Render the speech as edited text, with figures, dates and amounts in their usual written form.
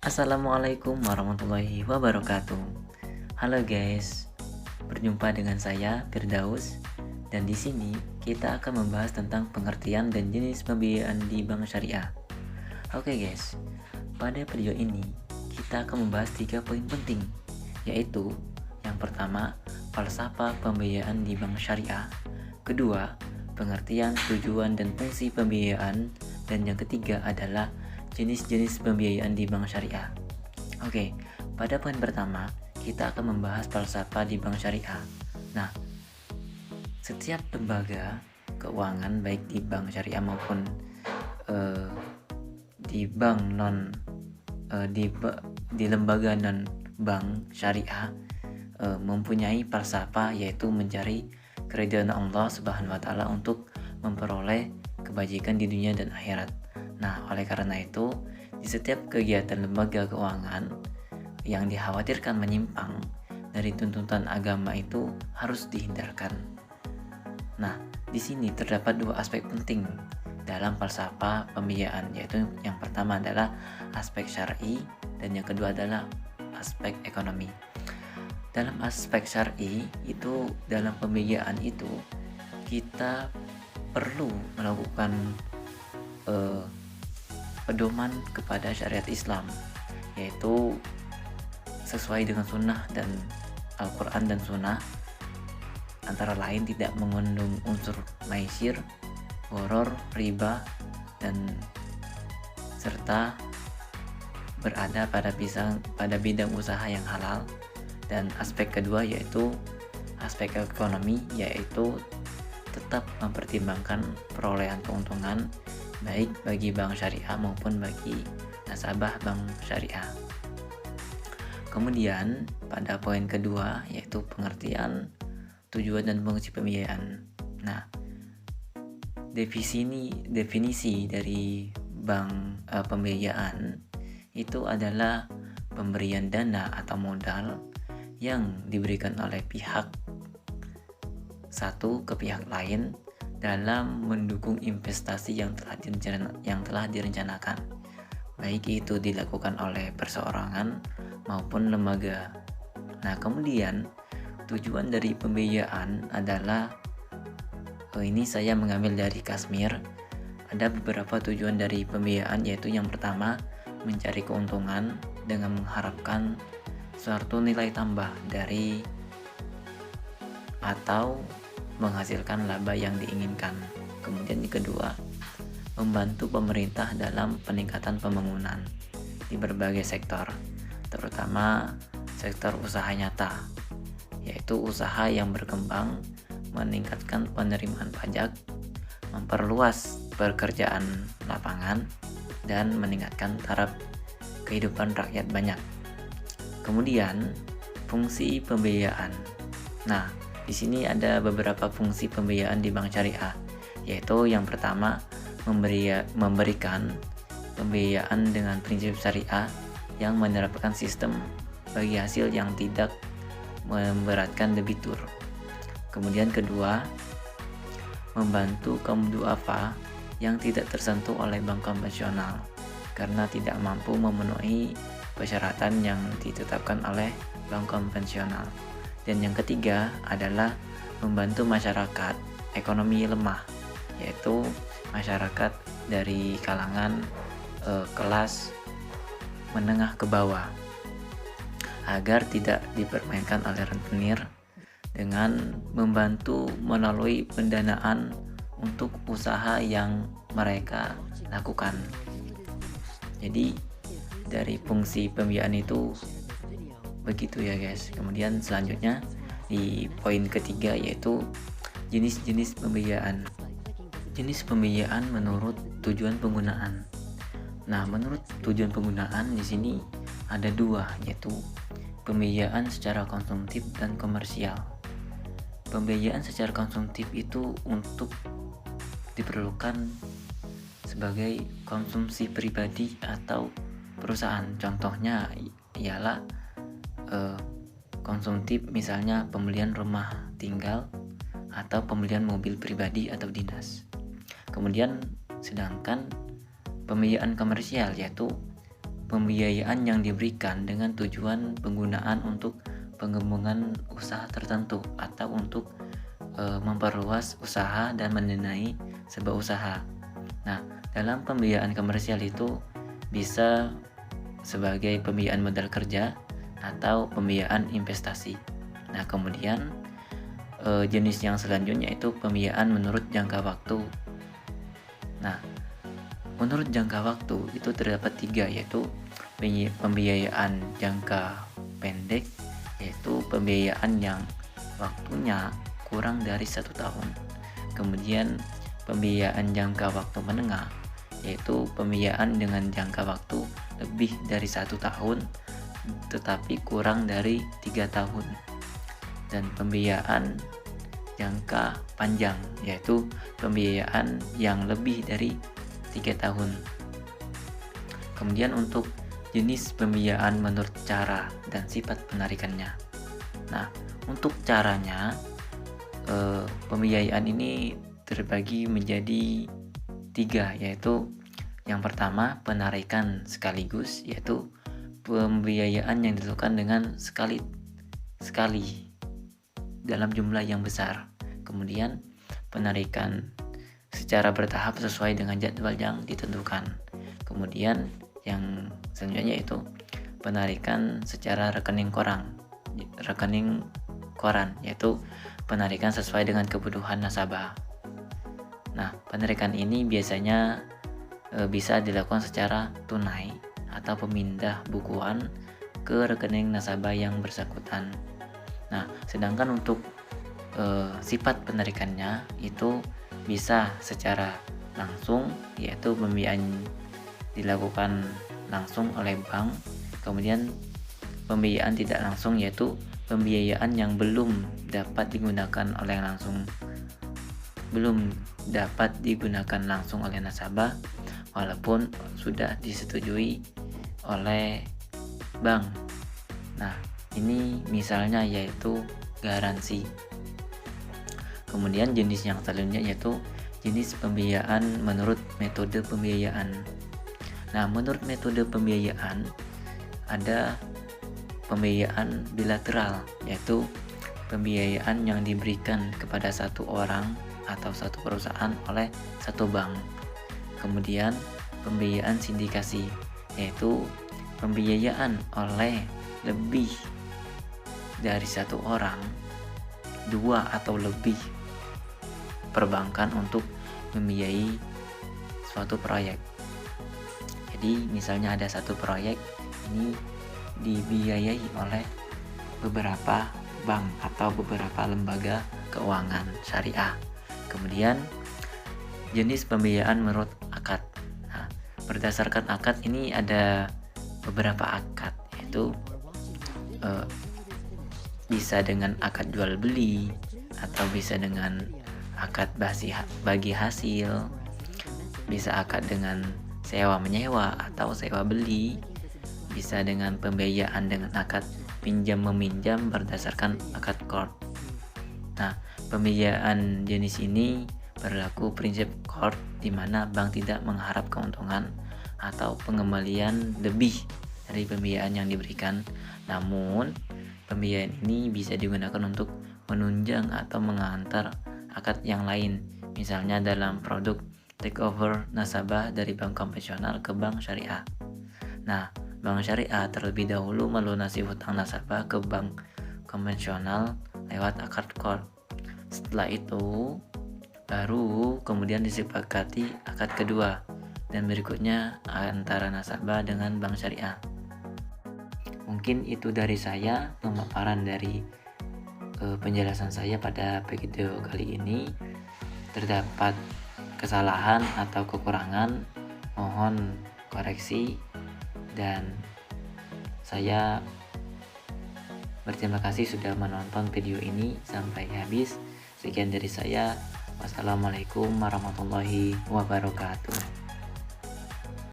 Assalamualaikum warahmatullahi wabarakatuh. Halo guys, berjumpa dengan saya Firdaus dan di sini kita akan membahas tentang pengertian dan jenis pembiayaan di bank syariah. Oke guys, pada video ini kita akan membahas 3 poin penting, yaitu yang pertama, falsafah pembiayaan di bank syariah, kedua, pengertian, tujuan dan fungsi pembiayaan, dan yang ketiga adalah jenis-jenis pembiayaan di bank syariah. Oke, pada poin pertama, kita akan membahas falsafah di bank syariah. Nah, setiap lembaga keuangan baik di bank syariah maupun di bank non di lembaga non bank syariah mempunyai falsafah, yaitu mencari keridhaan Allah Subhanahu wa taala untuk memperoleh kebajikan di dunia dan akhirat. Nah, oleh karena itu, di setiap kegiatan lembaga keuangan yang dikhawatirkan menyimpang dari tuntutan agama itu harus dihindarkan. Nah, di sini terdapat 2 aspek penting dalam falsafah pembiayaan, yaitu yang pertama adalah aspek syar'i dan yang kedua adalah aspek ekonomi. Dalam aspek syar'i itu, dalam pembiayaan itu kita perlu melakukan pedoman kepada syariat Islam, yaitu sesuai dengan sunnah dan Al-Quran dan sunnah, antara lain tidak mengandung unsur maisir, gharar, riba, dan serta berada pada bidang usaha yang halal. Dan aspek kedua yaitu aspek ekonomi, yaitu tetap mempertimbangkan perolehan keuntungan baik bagi bank syariah maupun bagi nasabah bank syariah. Kemudian pada poin kedua yaitu pengertian, tujuan dan fungsi pembiayaan. Nah, definisi dari bank pembiayaan itu adalah pemberian dana atau modal yang diberikan oleh pihak satu ke pihak lain dalam mendukung investasi yang telah direncanakan, baik itu dilakukan oleh perseorangan maupun lembaga. Nah, kemudian tujuan dari pembiayaan adalah, ini saya mengambil dari Kasmir. Ada beberapa tujuan dari pembiayaan, yaitu yang pertama, mencari keuntungan dengan mengharapkan suatu nilai tambah dari atau menghasilkan laba yang diinginkan. Kemudian yang kedua, membantu pemerintah dalam peningkatan pembangunan di berbagai sektor, terutama sektor usaha nyata, yaitu usaha yang berkembang, meningkatkan penerimaan pajak, memperluas pekerjaan lapangan, dan meningkatkan taraf kehidupan rakyat banyak. Kemudian fungsi pembiayaan. Nah, di sini ada beberapa fungsi pembiayaan di bank syariah, yaitu yang pertama, memberikan pembiayaan dengan prinsip syariah yang menerapkan sistem bagi hasil yang tidak memberatkan debitur. Kemudian kedua, membantu kaum duafa yang tidak tersentuh oleh bank konvensional karena tidak mampu memenuhi persyaratan yang ditetapkan oleh bank konvensional. Dan yang ketiga adalah membantu masyarakat ekonomi lemah, yaitu masyarakat dari kalangan kelas menengah ke bawah, agar tidak dipermainkan oleh rentenir dengan membantu melalui pendanaan untuk usaha yang mereka lakukan. Jadi dari fungsi pembiayaan itu begitu ya guys. Kemudian selanjutnya di poin ketiga yaitu jenis-jenis pembiayaan. Jenis pembiayaan menurut tujuan penggunaan. Nah, menurut tujuan penggunaan di sini ada 2, yaitu pembiayaan secara konsumtif dan komersial. Pembiayaan secara konsumtif itu untuk diperlukan sebagai konsumsi pribadi atau perusahaan. Contohnya ialah konsumtif, misalnya pembelian rumah tinggal atau pembelian mobil pribadi atau dinas. Kemudian sedangkan pembiayaan komersial yaitu pembiayaan yang diberikan dengan tujuan penggunaan untuk pengembangan usaha tertentu atau untuk memperluas usaha dan mendanai sebuah usaha. Nah, dalam pembiayaan komersial itu bisa sebagai pembiayaan modal kerja atau pembiayaan investasi. Nah, kemudian jenis yang selanjutnya itu pembiayaan menurut jangka waktu. Nah, menurut jangka waktu itu terdapat 3, yaitu pembiayaan jangka pendek, yaitu pembiayaan yang waktunya kurang dari 1 tahun. Kemudian pembiayaan jangka waktu menengah, yaitu pembiayaan dengan jangka waktu lebih dari 1 tahun tetapi kurang dari 3 tahun. Dan pembiayaan jangka panjang, yaitu pembiayaan yang lebih dari 3 tahun. Kemudian untuk jenis pembiayaan menurut cara dan sifat penarikannya. Nah, untuk caranya pembiayaan ini terbagi menjadi 3, yaitu yang pertama penarikan sekaligus, yaitu pembiayaan yang dilakukan dengan sekali dalam jumlah yang besar. Kemudian penarikan secara bertahap sesuai dengan jadwal yang ditentukan. Kemudian yang selanjutnya itu penarikan secara rekening koran, yaitu penarikan sesuai dengan kebutuhan nasabah. Nah, penarikan ini biasanya bisa dilakukan secara tunai atau pemindah bukuan ke rekening nasabah yang bersangkutan. Nah, sedangkan untuk sifat penarikannya itu bisa secara langsung, yaitu pembiayaan dilakukan langsung oleh bank. Kemudian pembiayaan tidak langsung, yaitu pembiayaan yang belum dapat digunakan langsung oleh nasabah walaupun sudah disetujui oleh bank. Nah, ini misalnya yaitu garansi. Kemudian jenis yang selanjutnya yaitu jenis pembiayaan menurut metode pembiayaan. Nah, menurut metode pembiayaan ada pembiayaan bilateral, yaitu pembiayaan yang diberikan kepada satu orang atau satu perusahaan oleh satu bank. Kemudian pembiayaan sindikasi, yaitu pembiayaan oleh lebih dari satu orang, 2 atau lebih perbankan untuk membiayai suatu proyek. Jadi misalnya ada satu proyek ini dibiayai oleh beberapa bank atau beberapa lembaga keuangan syariah. Kemudian jenis pembiayaan menurut akad. Nah, berdasarkan akad ini ada beberapa akad, yaitu bisa dengan akad jual beli atau bisa dengan akad bagi hasil, bisa akad dengan sewa menyewa atau sewa beli, bisa dengan pembiayaan dengan akad pinjam meminjam berdasarkan akad qard. Nah, pembiayaan jenis ini berlaku prinsip qard di mana bank tidak mengharap keuntungan atau pengembalian lebih dari pembiayaan yang diberikan. Namun, pembiayaan ini bisa digunakan untuk menunjang atau mengantar akad yang lain, misalnya dalam produk takeover nasabah dari bank konvensional ke bank syariah. Nah, bank syariah terlebih dahulu melunasi hutang nasabah ke bank konvensional lewat akad qard. Setelah itu, baru kemudian disepakati akad kedua dan berikutnya antara nasabah dengan bank syariah. Mungkin itu dari saya, pemaparan dari penjelasan saya pada video kali ini. Terdapat kesalahan atau kekurangan, mohon koreksi, dan saya berterima kasih sudah menonton video ini sampai habis. Sekian dari saya. Wassalamualaikum warahmatullahi wabarakatuh.